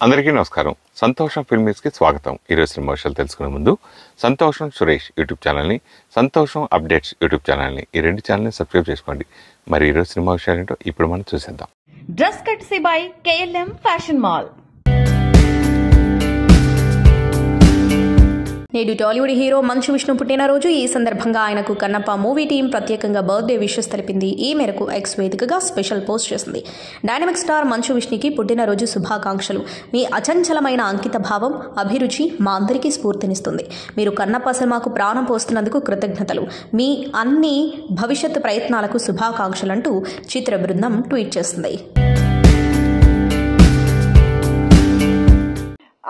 అందరికీ నమస్కారం. సంతోషం ఫిల్మీస్కి స్వాగతం. ఈరోజు సినిమా విషయాలు తెలుసుకునే ముందు సంతోషం సురేష్ యూట్యూబ్ ఛానల్ని, సంతోషం అప్డేట్స్ యూట్యూబ్ ఛానల్ని, ఈ రెండు ఛానల్ని సబ్స్క్రైబ్ చేసుకోండి. మరి ఈరోజు సినిమా విషయాలు ఏంటో ఇప్పుడు మనం చూసేద్దాం. Dress కట్సీ by KLM fashion mall. నేడు టాలీవుడ్ హీరో మంచు విష్ణు పుట్టినరోజు. ఈ సందర్భంగా ఆయనకు కన్నప్ప మూవీ టీం ప్రత్యేకంగా బర్త్డే విషెస్ తెలిపింది. ఈ మేరకు ఎక్స్ వేదికగా స్పెషల్ పోస్ట్ చేసింది. డైనమిక్ స్టార్ మంచు విష్ణుకి పుట్టినరోజు శుభాకాంక్షలు. మీ అచంచలమైన అంకిత భావం, అభిరుచి మా అందరికీ స్ఫూర్తినిస్తుంది. మీరు కన్నప్ప సినిమాకు ప్రాణం పోస్తున్నందుకు కృతజ్ఞతలు. మీ అన్ని భవిష్యత్తు ప్రయత్నాలకు శుభాకాంక్షలంటూ చిత్ర బృందం ట్వీట్ చేసింది.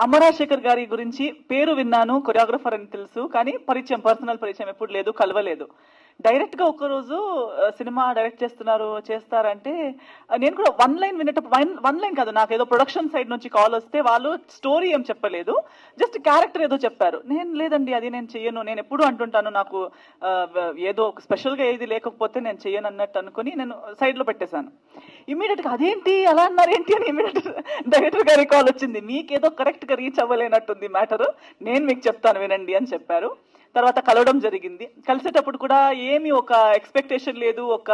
అమరాశేఖర్ గారి గురించి పేరు విన్నాను, కొరియోగ్రఫర్ అని తెలుసు, కానీ పర్సనల్ పరిచయం ఎప్పుడు లేదు, కలవలేదు. డైరెక్ట్ గా ఒక్కరోజు సినిమా డైరెక్ట్ చేస్తారంటే నేను కూడా వన్ లైన్ వినేటప్పుడు, వన్ లైన్ కాదు, నాకు ఏదో ప్రొడక్షన్ సైడ్ నుంచి కాల్ వస్తే వాళ్ళు స్టోరీ ఏం చెప్పలేదు, జస్ట్ క్యారెక్టర్ ఏదో చెప్పారు. నేను లేదండి అది నేను చెయ్యను, నేను ఎప్పుడు అంటుంటాను నాకు ఏదో స్పెషల్ గా ఏది లేకపోతే నేను చెయ్యను అన్నట్టు అనుకుని నేను సైడ్ లో పెట్టేశాను. ఇమీడియట్ గా అదేంటి అలా అన్నారు ఏంటి అని ఇమీడియట్ డైరెక్టర్ గారి కాల్ వచ్చింది. మీకేదో కరెక్ట్ గా రీచ్ అవ్వలేనట్టుంది మ్యాటర్, నేను మీకు చెప్తాను వినండి అని చెప్పారు. తర్వాత కలవడం జరిగింది. కలిసేటప్పుడు కూడా ఏమి ఒక ఎక్స్పెక్టేషన్ లేదు, ఒక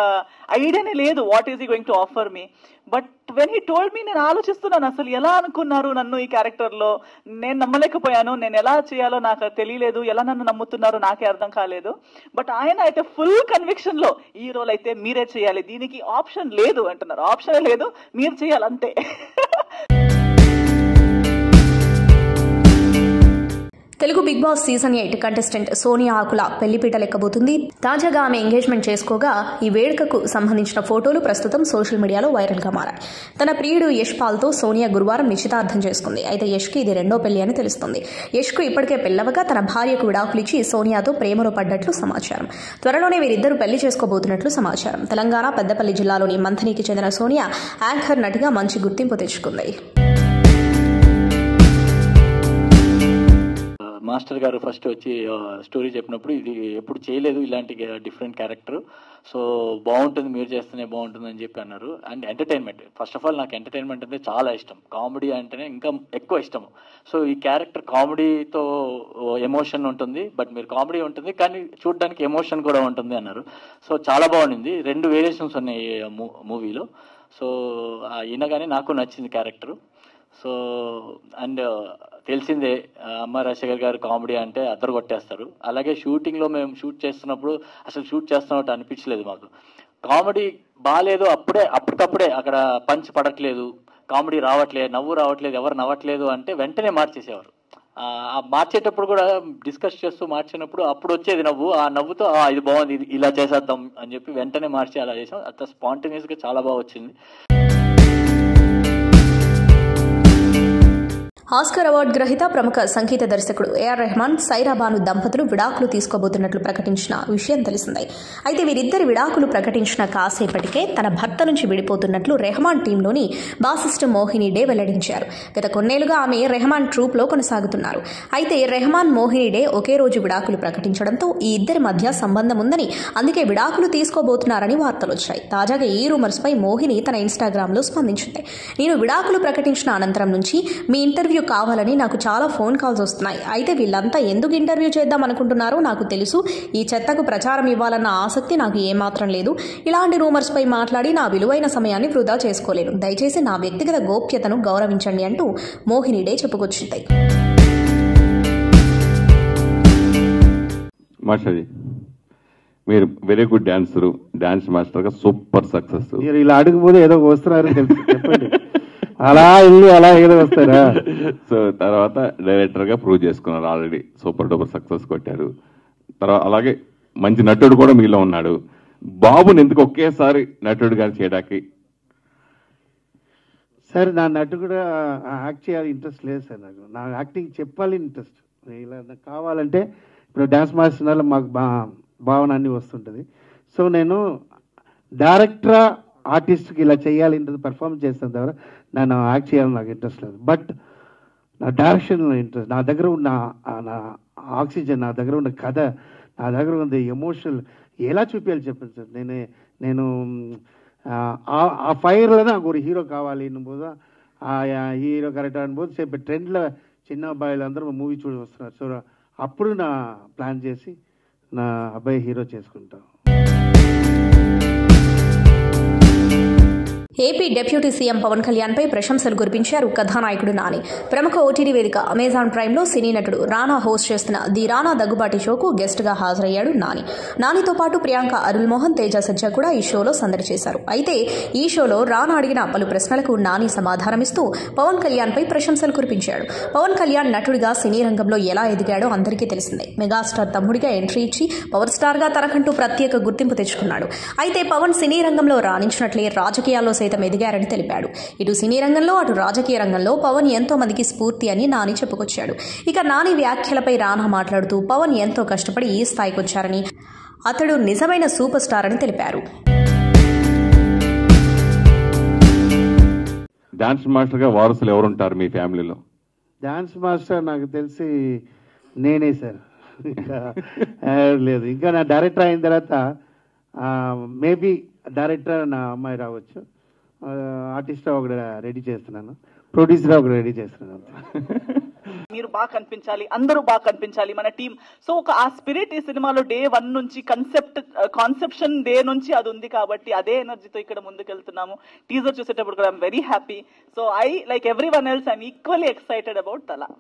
ఐడియానే లేదు what is he going to offer me. But when he told me, నేను ఆలోచిస్తున్నాను అసలు ఎలా అనుకున్నారు నన్ను ఈ క్యారెక్టర్ లో, నేను నమ్మలేకపోయాను, నేను ఎలా చేయాలో నాకు తెలియలేదు, ఎలా నన్ను నమ్ముతున్నారో నాకే అర్థం కాలేదు. బట్ ఆయన అయితే ఫుల్ కన్విక్షన్ లో ఈ రోల్ అయితే మీరే చేయాలి, దీనికి ఆప్షన్ లేదు అంటున్నారు. ఆప్షనే లేదు, మీరు చేయాలి అంతే. Telugu Bigg Boss season 8 contestant Sonia Akula పెళ్లిపీట లెక్కబోతుంది. తాజాగా ఆమె ఎంగేజ్మెంట్ చేసుకోగా ఈ వేడుకకు సంబంధించిన ఫోటోలు ప్రస్తుతం సోషల్ మీడియాలో వైరల్ గా మారాయి. తన ప్రియుడు యష్ పాల్తో సోనియా గురువారం నిశ్చితార్థం చేసుకుంది. అయితే యష్కి ఇది రెండో పెళ్లి అని తెలుస్తుంది. యష్కు ఇప్పటికే పెళ్లవగా తన భార్యకు విడాకులిచ్చి సోనియాతో ప్రేమలో పడ్డట్లు సమాచారం. త్వరలోనే వీరిద్దరూ పెళ్లి చేసుకోబోతున్నట్లు సమాచారం. తెలంగాణ పెద్దపల్లి జిల్లాలోని మంథనికి చెందిన సోనియా యాంకర్ నటిగా మంచి గుర్తింపు తెచ్చుకుంది. మాస్టర్ గారు ఫస్ట్ వచ్చి స్టోరీ చెప్పినప్పుడు ఇది ఎప్పుడు చేయలేదు ఇలాంటి డిఫరెంట్ క్యారెక్టర్, సో బాగుంటుంది, మీరు చేస్తేనే బాగుంటుంది అని చెప్పి అన్నారు. And entertainment, first of all నాకు ఎంటర్టైన్మెంట్ అంటే చాలా ఇష్టం, కామెడీ అంటేనే ఇంకా ఎక్కువ ఇష్టం. సో ఈ క్యారెక్టర్ కామెడీతో ఎమోషన్ ఉంటుంది, బట్ మీరు కామెడీ ఉంటుంది కానీ చూడడానికి ఎమోషన్ కూడా ఉంటుంది అన్నారు. సో చాలా బాగుంది. 2 వేరియేషన్స్ ఉన్నాయి మూవీలో. సో అయినా కానీ నాకు నచ్చింది క్యారెక్టర్. సో అండ్ తెలిసిందే అమ్మ రాజశేఖర్ గారు కామెడీ అంటే అద్దరు కొట్టేస్తారు. అలాగే షూటింగ్లో మేము షూట్ చేస్తున్నప్పుడు అసలు షూట్ చేస్తున్నట్టు అనిపించలేదు మాకు. కామెడీ బాగాలేదు, అప్పటికప్పుడే అక్కడ పంచ్ పడట్లేదు, కామెడీ రావట్లేదు, నవ్వు రావట్లేదు, ఎవరు నవ్వట్లేదు అంటే వెంటనే మార్చేసేవారు. మార్చేటప్పుడు కూడా డిస్కస్ చేస్తూ మార్చినప్పుడు అప్పుడు వచ్చేది నవ్వు, ఆ నవ్వుతో ఇది బాగుంది, ఇది ఇలా చేసేద్దాం అని చెప్పి వెంటనే మార్చి అలా చేసాం. అంత స్పాంటేనియస్గా చాలా బాగా వచ్చింది. ఆస్కార్ అవార్డు గ్రహీత ప్రముఖ సంగీత దర్శకుడు AR రెహమాన్, సైరా బాను దంపతులు విడాకులు తీసుకోబోతున్నట్లు ప్రకటించిన విషయం తెలిసిందే. అయితే వీరిద్దరి విడాకులు ప్రకటించిన కాసేపటికే తన భర్త నుంచి విడిపోతున్నట్లు రెహమాన్ టీంలోని బాసిస్ట్ మోహిని డే వెల్లడించారు. గత కొన్నేళ్లుగా ఆమె రెహమాన్ ట్రూప్లో కొనసాగుతున్నారు. అయితే రెహమాన్, మోహిని డే ఒకే రోజు విడాకులు ప్రకటించడంతో ఈ ఇద్దరి మధ్య సంబంధం ఉందని, అందుకే విడాకులు తీసుకోబోతున్నారని వార్తలు వచ్చాయి. తాజాగా ఈ రూమర్స్ పై మోహిని తన ఇన్స్టాగ్రామ్ లో స్పందించింది. నేను విడాకులు ప్రకటించిన అనంతరం నుంచి మీ ఇంటర్వ్యూ కావాలని నాకు చాలా ఫోన్ కాల్స్ వస్తున్నాయి. అయితే వీళ్ళంతా ఎందుకు ఇంటర్వ్యూ చేద్దాం అనుకుంటున్నారో నాకు తెలుసు. ఈ చెత్తకు ప్రచారం ఇవ్వాలన్న ఆసక్తి నాకు ఏమాత్రం లేదు. ఇలాంటి రూమర్స్ పై మాట్లాడి నా విలువైన సమయాన్ని వృధా చేసుకోలేను. దయచేసి నా వ్యక్తిగత గోప్యతను గౌరవించండి అంటూ మోహిని డే చెప్పుకొచ్చింది. మాస్టర్జీ, మీరు వెరీ గుడ్ డాన్సరు, డాన్స్ మాస్టర్గా సూపర్ సక్సెస్. మీరు ఇలా అడుగుపోతే ఏదో వస్తున్నారు చెప్పండి, అలా వెళ్ళి అలా ఏదో వస్తారా. సో తర్వాత డైరెక్టర్గా ప్రూవ్ చేసుకున్నారు, ఆల్రెడీ సూపర్ డూపర్ సక్సెస్ కొట్టారు. తర్వాత అలాగే మంచి నటుడు కూడా మీలో ఉన్నాడు. బాబుని ఎందుకు ఒకేసారి నటుడుగా చేయడానికి? సార్ నా నటు కూడా యాక్ట్ చేయాలి ఇంట్రెస్ట్ లేదు సార్. నాకు యాక్టింగ్ చెప్పాలి ఇంట్రెస్ట్. ఇలా నాకు కావాలంటే ఇప్పుడు డ్యాన్స్ మాస్టర్ మాకు భావన అన్నీ వస్తుంటుంది. సో నేను డైరెక్టరా ఆర్టిస్ట్కి ఇలా చేయాలి, ఇంత పర్ఫార్మెన్స్ చేస్తాను ద్వారా నేను యాక్ట్ చేయాలని నాకు ఇంట్రెస్ట్ లేదు. బట్ నా డైరెక్షన్లో ఇంట్రెస్ట్, నా దగ్గర ఉన్న నా ఆక్సిజన్, నా దగ్గర ఉన్న కథ, నా దగ్గర ఉంది ఎమోషనల్ ఎలా చూపించాలి చెప్పండి సార్. నేను ఆ ఫైర్లో నాకు ఒక హీరో కావాలి, నువ్వు హీరో కరెక్ట్ అనుభూతి చెప్పి ట్రెండ్లో చిన్న అబ్బాయిలు అందరూ మూవీ చూసి వస్తున్నారు. సో అప్పుడు నా ప్లాన్ చేసి నా అబ్బాయి హీరో చేసుకుంటాం. ఏపీ డిప్యూటీ సీఎం పవన్ కళ్యాణ్పై ప్రశంసలు కురిపించారు కథానాయకుడు నాని. ప్రముఖ ఓటీటీ వేదిక అమెజాన్ ప్రైమ్లో సినీ నటుడు రానా హోస్ట్ చేస్తున్న ది రానా దగ్గుబాటి షోకు గెస్ట్గా హాజరయ్యాడు నాని. నానితో పాటు ప్రియాంక, అరుల్ మోహన్, తేజ సజ్జా కూడా ఈ షోలో సందడి చేశారు. అయితే ఈ షోలో రానా అడిగిన పలు ప్రశ్నలకు నాని సమాధానమిస్తూ పవన్ కళ్యాణ్పై ప్రశంసలు కురిపించాడు. పవన్ కళ్యాణ్ నటుడిగా సినీ రంగంలో ఎలా ఎదిగాడో అందరికీ తెలిసిందే. మెగాస్టార్ తమ్ముడిగా ఎంట్రీ ఇచ్చి పవర్ స్టార్గా తనకంటూ ప్రత్యేక గుర్తింపు తెచ్చుకున్నాడు. అయితే పవన్ సినీ రంగంలో రాణించినట్లే రాజకీయాల్లో సైతం ఎదిగారని తెలిపాడు. ఇటు సినీ రంగంలో అటు రాజకీయ రంగంలో పవన్ ఎంతో మందికి స్ఫూర్తి అని నాని చెప్పుకొచ్చాడు. ఇక నాని వ్యాఖ్యలపై రానా మాట్లాడుతూ పవన్ ఎంతో కష్టపడి ఈ స్థాయికి వచ్చారని, అతడు నిజమైన సూపర్ స్టార్ అని తెలిపారు. డాన్స్ మాస్టర్గా వారసులు ఎవరుంటారు మీ ఫ్యామిలీలో? డాన్స్ మాస్టర్ నాకు తెలిసి నేనే సార్. ఇంకా లేదు. ఇంకా నా డైరెక్టర్ అయిన తర్వాత మేబీ డైరెక్టర్ నా అమ్మాయి రావచ్చు. ఆర్టిస్ట్ ఒకటి రెడీ చేస్తున్నాను, ప్రొడ్యూసర్ ఒకటి రెడీ చేస్తున్నాను. మీరు బాగా కనిపించాలి, అందరూ బాగా కనిపించాలి మన టీం. సో ఆ స్పిరిట్ ఈ సినిమాలో డే 1 నుంచి కాన్సెప్షన్ డే నుంచి అది ఉంది కాబట్టి అదే ఎనర్జీతో ఇక్కడ ముందుకెళ్తున్నాము. టీజర్ చూసేటప్పుడు కూడా I'm very happy. So I like every one else I'm equally excited about తలా.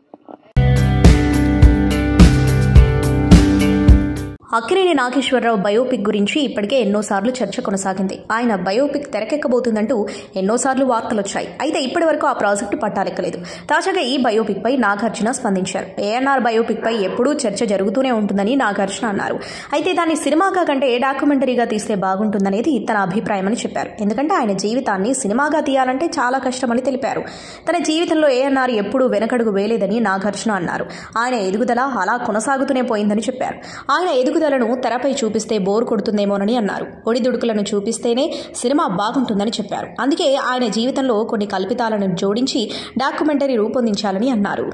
అక్కినేని నాగేశ్వరరావు బయోపిక్ గురించి ఇప్పటికే ఎన్నోసార్లు చర్చ కొనసాగింది. ఆయన బయోపిక్ తెరకెక్కబోతుందంటూ ఎన్నోసార్లు వార్తలొచ్చాయి. అయితే ఇప్పటి వరకు ఆ ప్రాజెక్టు పట్టాలెక్కలేదు. తాజాగా ఈ బయోపిక్ పై నాగార్జున స్పందించారు. ఏఎన్ఆర్ బయోపిక్ పై ఎప్పుడూ చర్చ జరుగుతూనే ఉంటుందని నాగార్జున అన్నారు. అయితే దాన్ని సినిమాగా కంటే డాక్యుమెంటరీగా తీస్తే బాగుంటుందనేది తన అభిప్రాయమని చెప్పారు. ఎందుకంటే ఆయన జీవితాన్ని సినిమాగా తీయాలంటే చాలా కష్టమని తెలిపారు. తన జీవితంలో ఏఎన్ఆర్ ఎప్పుడూ వెనకడుగు వేయలేదని నాగార్జున అన్నారు. ఆయన ఎదుగుదల అలా కొనసాగుతూనే పోయిందని చెప్పారు. ఆయన ఎదుగుదలను తెరపై చూపిస్తే బోర్ కొడుతుందేమోనని అన్నారు. ఒడిదుడుకులను చూపిస్తేనే సినిమా బాగుంటుందని చెప్పారు. అందుకే ఆయన జీవితంలో కొన్ని కల్పితాలను జోడించి డాక్యుమెంటరీ రూపొందించాలని అన్నారు.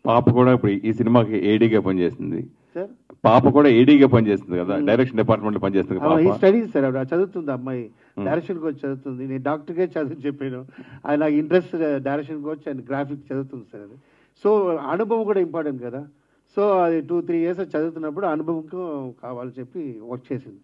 పాప కూడా ఇప్పుడు ఈ సినిమాకి ఏడీగా పనిచేస్తుంది. పాప కూడా ఏడీగా పనిచేస్తుంది కదా, డైరెక్షన్ డిపార్ట్మెంట్ లో పనిచేస్తుంది. స్టడీస్ సార్, చదువుతుంది అమ్మాయి, డైరెక్షన్ కోచ్ చదువుతుంది. నేను డాక్టర్గా చదువు చెప్పాను. అది నాకు interest, direction coach and graphics చదువుతుంది సార్. అది సో అనుభవం కూడా ఇంపార్టెంట్ కదా. సో అది 2-3 years చదువుతున్నప్పుడు అనుభవం కావాలని చెప్పి వర్క్ చేసింది.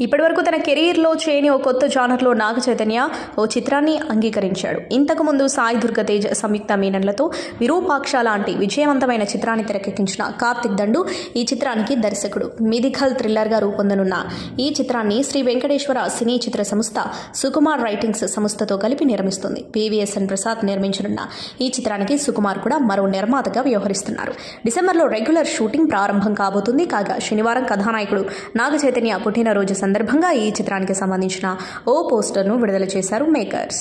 ఇప్పటివరకు తన కెరీర్లో చేయని ఓ కొత్త జానర్లో నాగ చైతన్య ఓ చిత్రాన్ని అంగీకరించాడు. ఇంతకుముందు సాయి దుర్గతేజ్, సంయుక్త మీనన్లతో విరూపాక్ష లాంటి విజయవంతమైన చిత్రాన్ని తెరకెక్కించిన కార్తిక్ దండు ఈ చిత్రానికి దర్శకుడు. మిథికల్ థ్రిల్లర్గా రూపొందనున్న ఈ చిత్రాన్ని శ్రీ వెంకటేశ్వర సినీ చిత్ర సంస్థ సుకుమార్ రైటింగ్స్ సంస్థతో కలిపి నిర్మిస్తుంది. పివిఎస్ఎన్ ప్రసాద్ నిర్మించనున్న ఈ చిత్రానికి సుకుమార్ కూడా మరో నిర్మాతగా వ్యవహరిస్తున్నారు. డిసెంబర్లో రెగ్యులర్ షూటింగ్ ప్రారంభం కాబోతుంది. కాగా శనివారం కథానాయకుడు నాగ చైతన్య పుట్టినరోజు సందర్భంగా ఈ చిత్రానికి సంబంధించిన ఓ పోస్టర్ను విడుదల చేశారు మేకర్స్.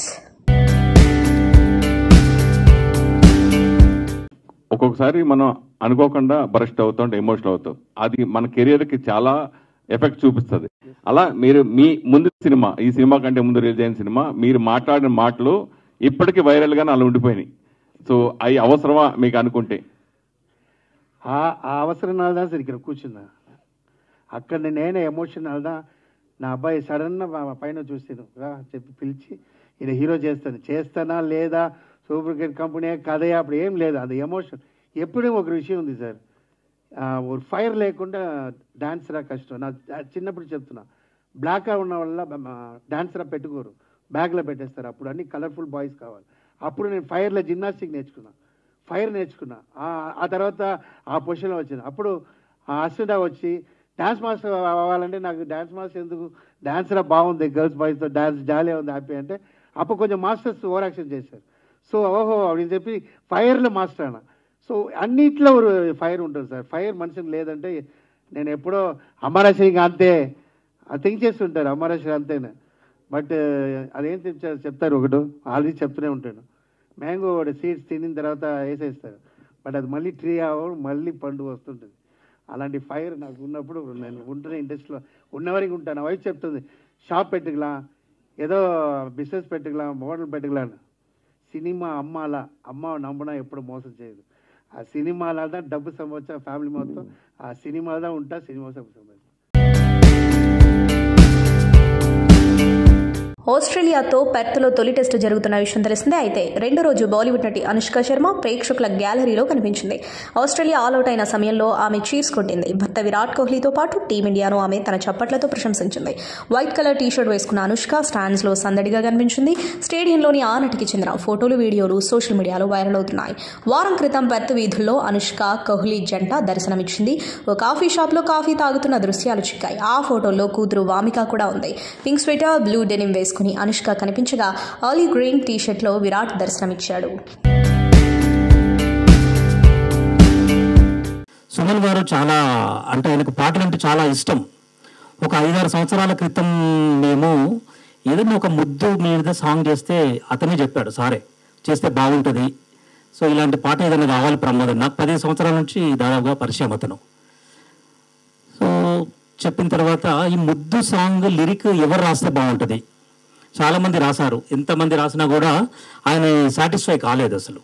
ఒక్కొక్కసారి మనం అనుకోకుండా బరస్ట్ అవుతాం, ఎమోషనల్ అవుతాం. అది మన కెరియర్కి చాలా ఎఫెక్ట్ చూపిస్తుంది. అలా మీరు మీ ముందు సినిమా, ఈ సినిమా కంటే ముందు రిలీజ్ అయిన సినిమా, మీరు మాట్లాడిన మాటలు ఇప్పటికీ వైరల్గానే అలా ఉండిపోయినాయి. సో అవి అవసరమా మీకు అనుకుంటే? ఆ అవసరం నాదా సార్ ఇక్కడ కూర్చున్నా. అక్కడ నేనే ఎమోషనల్ దా. నా అబ్బాయి సడన్గా పైన చూస్తాను చెప్పి పిలిచి ఈయన హీరో చేస్తానా లేదా, సూపర్ కిడ్ కంపెనీ కథయా, అప్పుడు ఏం లేదు. అది ఎమోషన్. ఎప్పుడూ ఒక విషయం ఉంది సార్, ఫైర్ లేకుండా డాన్సరా కష్టం. నా చిన్నప్పుడు చెప్తున్నా, బ్లాక్గా ఉన్న వల్ల డాన్సరా పెట్టుకోరు, బ్యాగ్లో పెట్టేస్తారు. అప్పుడు అన్ని కలర్ఫుల్ బాయ్స్ కావాలి. అప్పుడు నేను ఫైర్లో జిమ్నాస్టిక్ నేర్చుకున్నా. ఆ తర్వాత ఆ పొజిషన్లో వచ్చింది. అప్పుడు అశ్విన్ వచ్చి డాన్స్ మాస్టర్ అవ్వాలంటే నాకు డాన్స్ మాస్టర్ ఎందుకు, డాన్సరా బాగుంది, గర్ల్స్ బాయ్స్తో డాన్స్ జాలీగా ఉంది, హ్యాపీ అంటే అప్పుడు కొంచెం మాస్టర్స్ ఓవర్ యాక్షన్ చేశారు. సో ఓహో అని చెప్పి ఫైర్లో మాస్టర్ అన్న. సో అన్నిట్లో ఫైర్ ఉంటుంది సార్. ఫైర్ మనిషిని లేదంటే నేను ఎప్పుడో అమరాశ్రీ అంతే థింక్ చేస్తుంటారు, అమరాశ్రీ అంతేనా. బట్ అదేం చెప్తారు ఒకటి ఆల్రెడీ చెప్తూనే ఉంటాను. మ్యాంగో సీడ్స్ తినిన తర్వాత వేసేస్తారు, బట్ అది మళ్ళీ ట్రీ అవ్వడం, మళ్ళీ పండు వస్తుంటుంది. అలాంటి ఫైర్ నాకు ఉన్నప్పుడు నేను ఉంటున్న ఇండస్ట్రీలో ఉన్నవరకు ఉంటాను. వైఫ్ చెప్తుంది, షాప్ పెట్టుకులా, ఏదో బిజినెస్ పెట్టుకులా, మోడల్ పెట్టుకులా. సినిమా అమ్మ నమ్మునా ఎప్పుడు మోసం చేయదు. ఆ సినిమాలో డబ్బు సంపాదించా, ఫ్యామిలీ మొత్తం ఆ సినిమాలో ఉంటా, సినిమా సంపాదించా. ఆస్ట్రేలియాతో పెర్త్లో తొలి టెస్టు జరుగుతున్న విషయం తెలిసిందే. అయితే రెండో రోజు బాలీవుడ్ నటి అనుష్క శర్మ ప్రేక్షకుల గ్యాలరీలో కనిపించింది. ఆస్ట్రేలియా ఆల్అౌట్ అయిన సమయంలో ఆమె చీర్స్ కొట్టింది. భర్త విరాట్ కోహ్లీతో పాటు టీమిండియాను ఆమె తన చప్పట్లతో ప్రశంసించింది. వైట్ కలర్ టీషర్ట్ వేసుకున్న అనుష్క స్టాండ్స్ లో సందడిగా కనిపించింది. స్టేడియంలోని ఆ నటికి చెందిన ఫోటోలు, వీడియోలు సోషల్ మీడియాలో వైరల్ అవుతున్నాయి. వారం క్రితం పెర్త్ వీధుల్లో అనుష్క కోహ్లీ జంట దర్శనమిచ్చింది. ఓ కాఫీ షాప్ లో కాఫీ తాగుతున్న దృశ్యాలు చిక్కాయి. ఆ ఫోటోల్లో కూతురు వామిక కూడా ఉంది. పింక్ స్వెటర్, బ్లూ డెనిమ్ వేసుకుని అనుష్క కనిపించగా ఆలీ గ్రీన్ టీషర్ట్ లో విరాట్ దర్శనమిచ్చాడు. సుమన్ గారు చాలా అంటే ఆయనకు పాటలు అంటే చాలా ఇష్టం. ఒక 5-6 సంవత్సరాల క్రితం మేము ఏదైనా ఒక ముద్దు మీద సాంగ్ చేస్తే అతనే చెప్పాడు, సారే చేస్తే బాగుంటుంది, సో ఇలాంటి పాట ఏదైనా కావాలి ప్రమోదం. నాకు 15 సంవత్సరాల నుంచి దాదాపుగా పరిచయం అతను. సో చెప్పిన తర్వాత ఈ ముద్దు సాంగ్ లిరిక్ ఎవరు రాస్తే బాగుంటుంది, చాలామంది రాశారు. ఎంతమంది రాసినా కూడా ఆయన సాటిస్ఫై కాలేదు. అసలు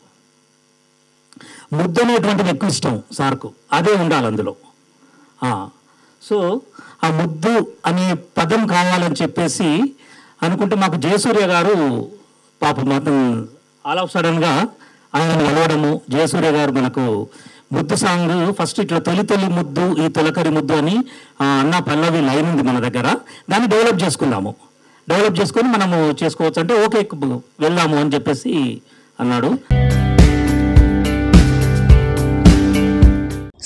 ముద్దు అనేటువంటిది ఎక్కువ ఇష్టం సార్కు, అదే ఉండాలి అందులో. సో ఆ ముద్దు అనే పదం కావాలని చెప్పేసి అనుకుంటే మాకు జయసూర్య గారు పాపం మాత్రం ఆల్ ఆఫ్ సడన్గా ఆయన నిలవడము. జయసూర్య గారు మనకు ముద్దు సాంగ్ ఫస్ట్ ఇట్లా తొలి తొలి ముద్దు ఈ తొలకరి ముద్దు అని అన్న పల్లవి లైన్ ఉంది మన దగ్గర, దాన్ని డెవలప్ చేసుకున్నాము. డెవలప్ చేసుకొని మనము చేసుకోవచ్చు అంటే ఓకే వెళ్దాము అని చెప్పేసి అన్నాడు.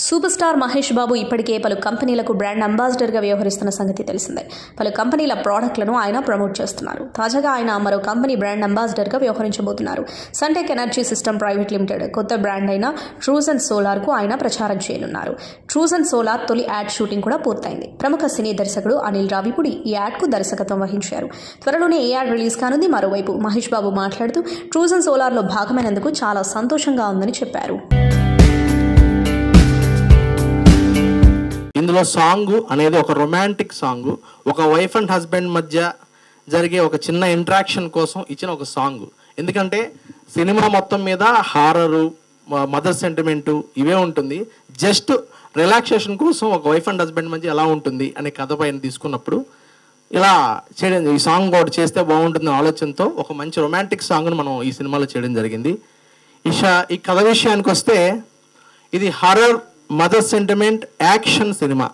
సూపర్ స్టార్ మహేష్ బాబు ఇప్పటికే పలు కంపెనీలకు బ్రాండ్ అంబాసిడర్గా వ్యవహరిస్తున్న సంగతి తెలిసిందే. పలు కంపెనీల ప్రోడక్ట్లను ఆయన ప్రమోట్ చేస్తున్నారు. తాజాగా ఆయన మరో కంపెనీ బ్రాండ్ అంబాసిడర్గా వ్యవహరించబోతున్నారు. Suntek Energy System Private Limited కొత్త బ్రాండ్ అయిన ట్రూజ్ అండ్ సోలార్కు ఆయన ప్రచారం చేయనున్నారు. ట్రూజ్ అండ్ సోలార్ తొలి యాడ్ షూటింగ్ కూడా పూర్తయింది. ప్రముఖ సినీ దర్శకుడు అనిల్ రావిపూడి ఈ యాడ్కు దర్శకత్వం వహించారు. త్వరలోనే ఈ యాడ్ రిలీజ్ కానుంది. మరోవైపు మహేష్ బాబు మాట్లాడుతూ ట్రూజ్ అండ్ సోలార్లో భాగమైనందుకు చాలా సంతోషంగా ఉందని చెప్పారు. ఇందులో సాంగ్ అనేది ఒక రొమాంటిక్ సాంగ్, ఒక వైఫ్ అండ్ హస్బెండ్ మధ్య జరిగే ఒక చిన్న ఇంట్రాక్షన్ కోసం ఇచ్చిన ఒక సాంగ్. ఎందుకంటే సినిమా మొత్తం మీద హారరు, మదర్ సెంటిమెంటు ఇవే ఉంటుంది. జస్ట్ రిలాక్సేషన్ కోసం ఒక వైఫ్ అండ్ హస్బెండ్ మధ్య ఎలా ఉంటుంది అనే కథ పైన తీసుకున్నప్పుడు ఇలా చేయడం, ఈ సాంగ్ ఒకటి చేస్తే బాగుంటుంది ఆలోచనతో ఒక మంచి రొమాంటిక్ సాంగ్ను మనం ఈ సినిమాలో చేయడం జరిగింది. ఈ కథ విషయానికి వస్తే ఇది horror, mother sentiment, action cinema.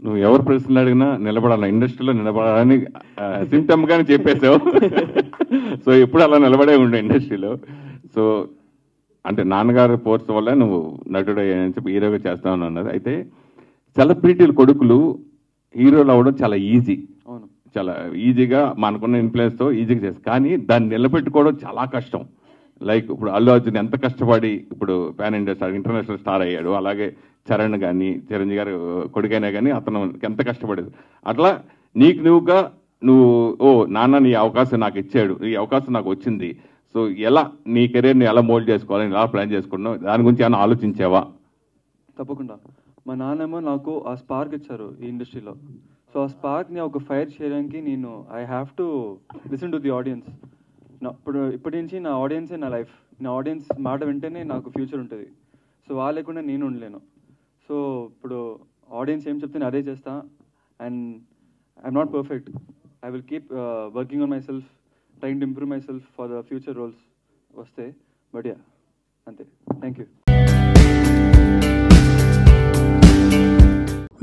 నువ్వు ఎవరు ప్రశ్నలు అడిగినా నిలబడాలి, ఇండస్ట్రీలో నిలబడాలని సిమ్టమ్ గానే చెప్పేసావు. సో ఎప్పుడు అలా నిలబడే ఉండే ఇండస్ట్రీలో. సో అంటే నాన్నగారు ఫోర్స్ వల్ల నువ్వు నటుడు అని చెప్పి హీరోగా చేస్తావు అన్నది. అయితే సెలబ్రిటీల కొడుకులు హీరోలు అవ్వడం చాలా ఈజీ, చాలా ఈజీగా మనకున్న ఇన్ఫ్లుయెన్స్తో ఈజీగా చేస్తారు. కానీ దాన్ని నిలబెట్టుకోవడం చాలా కష్టం. లైక్ ఇప్పుడు అల్లు అర్జున్ ఎంత కష్టపడి ఇప్పుడు pan India star, international star అయ్యాడు. అలాగే చరణ్ కానీ, చిరంజీవి గారు కొడుకైనా కానీ అతను ఎంత కష్టపడేది. అట్లా నీకు నువ్వుగా నువ్వు నాన్న నీ అవకాశం నాకు ఇచ్చాడు, ఈ అవకాశం నాకు వచ్చింది, సో ఎలా నీ కెరీర్ని ఎలా మోల్డ్ చేసుకోవాలని ఎలా ప్లాన్ చేసుకున్నావు, దాని గురించి ఏమైనా ఆలోచించావా? తప్పకుండా. మా నాన్నేమో నాకు ఆ స్పార్క్ ఇచ్చారు ఈ ఇండస్ట్రీలో. సో ఆ స్పార్క్ని ఒక ఫైర్ చేయడానికి నేను I have to listen to the audience. ఇప్పటి నుంచి నా ఆడియన్సే నా లైఫ్. నా ఆడియన్స్ మాట వింటేనే నాకు ఫ్యూచర్ ఉంటుంది. సో వాళ్ళు లేకుండా నేను ఉండలేను. సో ఇప్పుడు ఆడియన్స్ ఏం చెప్తే అదే చేస్తా. And I'm not perfect. I will keep working on my self, trying to improve my self for the future roles వస్తే. బట్ యా, అంతే. Thank you.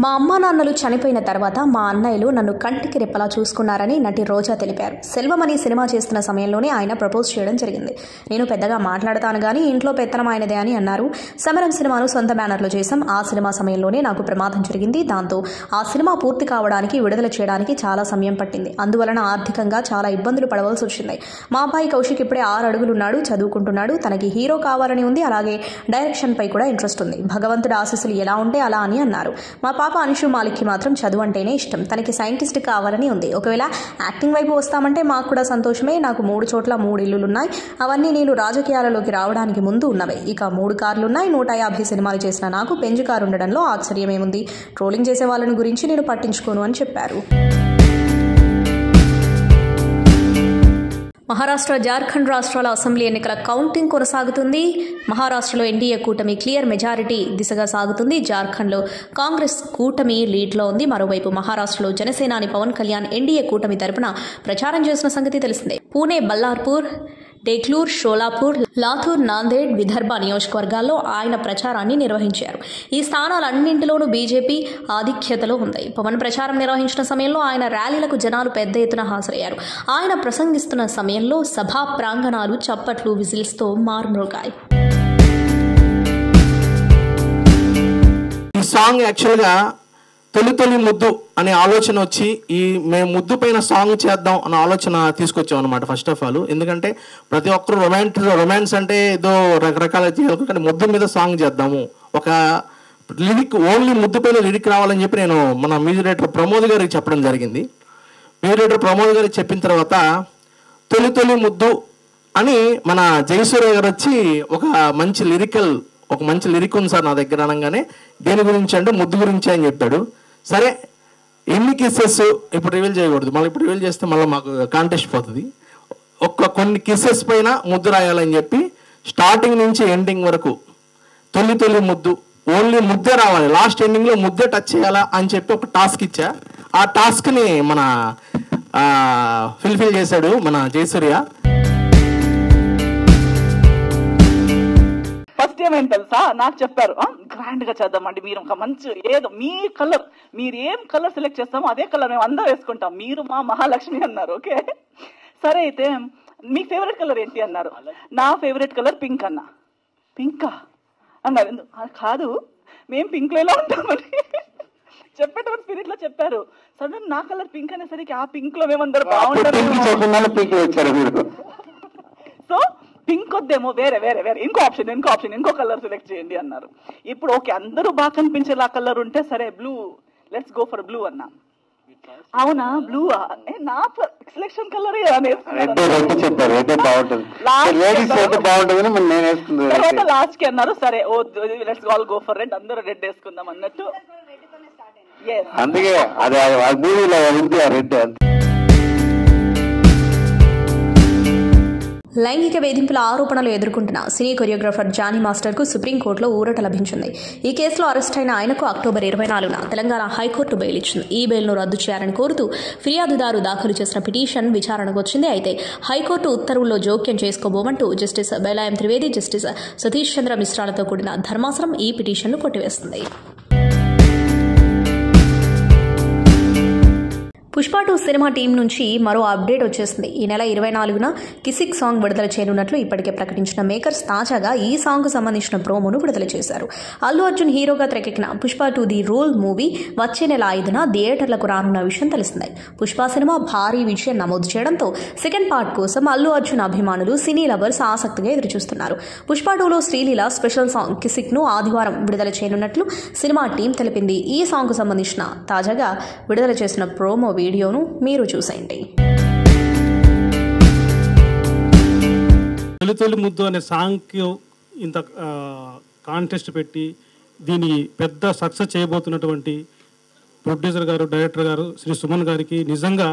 మా అమ్మా నాన్నలు చనిపోయిన తర్వాత మా అన్నయ్యలు నన్ను కంటికి రెప్పలా చూసుకున్నారని నటి రోజా తెలిపారు. సెల్వమణి సినిమా చేస్తున్న సమయంలోనే ఆయన ప్రపోజ్ చేయడం జరిగింది. నేను పెద్దగా మాట్లాడతాను కానీ ఇంట్లో పెత్తనం ఆయనదే అని అన్నారు. సమరం సినిమాను సొంత బ్యానర్లో చేశాం. ఆ సినిమా సమయంలోనే నాకు ప్రమాదం జరిగింది. దాంతో ఆ సినిమా పూర్తి కావడానికి, విడుదల చేయడానికి చాలా సమయం పట్టింది. అందువలన ఆర్థికంగా చాలా ఇబ్బందులు పడవలసి వచ్చింది. మా అబ్బాయి కౌశిక్ ఇప్పుడే 6 అడుగులున్నాడు, చదువుకుంటున్నాడు. తనకి హీరో కావాలని ఉంది. అలాగే డైరెక్షన్ పై కూడా ఇంట్రెస్ట్ ఉంది. భగవంతుడి ఆశీస్సులు ఎలా ఉంటే అలా అని అన్నారు. మా పాప అనుషు మాలిక్కి మాత్రం చదువు అంటేనే ఇష్టం. తనకి సైంటిస్ట్ కావాలని ఉంది. ఒకవేళ యాక్టింగ్ వైపు వస్తామంటే మాకు కూడా సంతోషమే. నాకు 3 చోట్ల 3 ఇల్లులున్నాయి. అవన్నీ నేను రాజకీయాలలోకి రావడానికి ముందు ఉన్నవే. ఇక 3 కార్లున్నాయి. 150 సినిమాలు చేసిన నాకు బెంజ్ కారు ఉండడంలో ఆశ్చర్యమేముంది. ట్రోలింగ్ చేసే వాళ్ళని గురించి నేను పట్టించుకోను అని చెప్పారు. మహారాష్ట్ర, జార్ఖండ్ రాష్ట్రాల అసెంబ్లీ ఎన్నికల కౌంటింగ్ కొనసాగుతుంది. మహారాష్ట్రలో ఎన్డీఏ కూటమి క్లియర్ మెజారిటీ దిశగా సాగుతుంది. జార్ఖండ్లో కాంగ్రెస్ కూటమి లీడ్లో ఉంది. మరోవైపు మహారాష్ట్రలో జనసేనాని పవన్ కళ్యాణ్ ఎన్డీఏ కూటమి తరపున ప్రచారం చేసిన సంగతి తెలిసిందే. పూణే, బల్లార్పూర్, డెక్లూర్, షోలాపూర్, లాతూర్, నాందేడ్, విదర్భ నియోజకవర్గాల్లో ఆయన ప్రచారాన్ని నిర్వహించారు. ఈ స్థానాలన్నింటిలోనూ బీజేపీ ఆధిక్యతలో ఉంది. పవన్ ప్రచారం నిర్వహించిన సమయంలో ఆయన ర్యాలీలకు జనాలు పెద్ద ఎత్తున హాజరయ్యారు. ఆయన ప్రసంగిస్తున్న సమయంలో సభా ప్రాంగణాలు చప్పట్లు, విజిల్స్తో మారుమ్రోగాయి. ఈ సాంగ్ యాక్చువల్గా తొలి ముద్దు అనే ఆలోచన వచ్చి మేము ముద్దు పైన సాంగ్ చేద్దాం అన్న ఆలోచన తీసుకొచ్చాం అనమాట. ఫస్ట్ ఆఫ్ ఆల్ ఎందుకంటే ప్రతి ఒక్కరు రొమాన్స్ అంటే ఏదో రకరకాల చేయాలి, కానీ ముద్దు మీద సాంగ్ చేద్దాము, ఒక లిరిక్ ఓన్లీ ముద్దు పైన లిరిక్ రావాలని చెప్పి నేను మన మ్యూజిక్ డైరెక్టర్ ప్రమోద్ గారికి చెప్పడం జరిగింది. మ్యూజిక్ డైరెక్టర్ ప్రమోద్ గారికి చెప్పిన తర్వాత తొలి ముద్దు అని మన జయసూర్య గారు వచ్చి ఒక మంచి లిరిక్ ఉంది సార్ నా దగ్గర అనగానే, దేని గురించి అంటే ముద్దు గురించి అని చెప్పాడు. సరే ఎన్ని కిస్సెస్ ఇప్పుడు రివీల్ చేయకూడదు, మళ్ళీ ఇప్పుడు రివీల్ చేస్తే మళ్ళీ మాకు కాంటెస్ట్ పోతుంది. కొన్ని కిస్సెస్ పైన ముద్దు రాయాలని చెప్పి స్టార్టింగ్ నుంచి ఎండింగ్ వరకు తొలి ముద్దు ఓన్లీ ముద్దే రావాలి, లాస్ట్ ఎండింగ్లో ముద్దే టచ్ చేయాలా అని చెప్పి ఒక టాస్క్ ఇచ్చా. ఆ టాస్క్ని మన ఫుల్ఫిల్ చేశాడు మన జయసూర్య. ఫస్ట్ ఏమైంది తెలుసా, నాకు చెప్పారు గ్రాండ్ గా చేద్దామండి, మీరు ఒక మంచి ఏదో మీ కలర్, మీరు ఏం కలర్ సెలెక్ట్ చేస్తామో అదే కలర్ మేము అందరూ వేసుకుంటాం, మీరు మా మహాలక్ష్మి అన్నారు. ఓకే సరే అయితే మీ ఫేవరెట్ కలర్ ఏంటి అన్నారు. నా ఫేవరెట్ కలర్ పింక్ అన్నా. పింకా అన్నారు. కాదు మేము పింక్ లో ఎలా ఉంటామని చెప్పేటప్పుడు స్పిరిట్ లో చెప్పారు. సడన్ నా కలర్ పింక్ అనేసరికి ఆ పింక్ లో మేమందరూ బాగుంటారు. సో పింక్ వద్దేమో, వేరే ఇంకో ఆప్షన్ ఇంకో కలర్ సెలెక్ట్ చేయండి అన్నారు. ఇప్పుడు ఓకే అందరూ బాగా కనిపించేలా కలర్ ఉంటే సరే blue, let's go for blue అన్నా. అవునా బ్లూ, నా సెలెక్షన్ కలర్ లాస్ట్ కి అన్నారు. సరే let's all go for red, అందరూ రెడ్ వేసుకుందాం అన్నట్టు. అందుకే రెడ్. లైంగిక వేధింపుల ఆరోపణలు ఎదుర్కొంటున్న సినీ కొరియోగ్రాఫర్ జానీ మాస్టర్కు సుప్రీంకోర్టులో ఊరట లభించింది. ఈ కేసులో అరెస్ట్ అయిన ఆయనకు అక్టోబర్ 24న తెలంగాణ హైకోర్టు బెయిల్ ఇచ్చింది. ఈ బెయిల్ను రద్దు చేయాలని కోరుతూ ఫిర్యాదుదారు దాఖలు చేసిన పిటిషన్ విచారణకు వచ్చింది. అయితే హైకోర్టు ఉత్తర్వుల్లో జోక్యం చేసుకోబోమంటూ జస్టిస్ బెలాయం త్రివేది, జస్టిస్ సతీష్ చంద్ర మిశ్రాలతో కూడిన ధర్మాసనం ఈ పిటిషన్ను కొట్టివేస్తుంది. పుష్ప 2 సినిమా టీం నుంచి మరో అప్డేట్ వచ్చేసింది. ఈ నెల 24న కిసిక్ సాంగ్ విడుదల చేయనున్నట్లు ఇప్పటికే ప్రకటించిన మేకర్స్ తాజాగా ఈ సాంగ్ కు సంబంధించిన ప్రోమోను విడుదల చేశారు. అల్లు అర్జున్ హీరోగా తెరకెక్కిన పుష్ప 2 ది రూల్ మూవీ వచ్చే నెల 5న థియేటర్లకు రానున్న విషయం తెలిసిందే. పుష్ప సినిమా భారీ విజయం నమోదు చేయడంతో సెకండ్ పార్ట్ కోసం అల్లు అర్జున్ అభిమానులు, సినీ లవర్స్ ఆసక్తిగా ఎదురుచూస్తున్నారు. పుష్ప 2లో శ్రీలీల స్పెషల్ సాంగ్ కిసిక్ ను ఆదివారం విడుదల చేయనున్నట్లు సినిమా టీం తెలిపింది. ఈ సాంగ్ కు సంబంధించిన తాజాగా విడుదల చేసిన ప్రోమో వీడియోను మీరు చూసేయండి. తొలి ముద్దు అనే సాంగ్కి ఇంత కాంటెస్ట్ పెట్టి దీన్ని పెద్ద సక్సెస్ చేయబోతున్నటువంటి ప్రొడ్యూసర్ గారు, డైరెక్టర్ గారు శ్రీ సుమన్ గారికి నిజంగా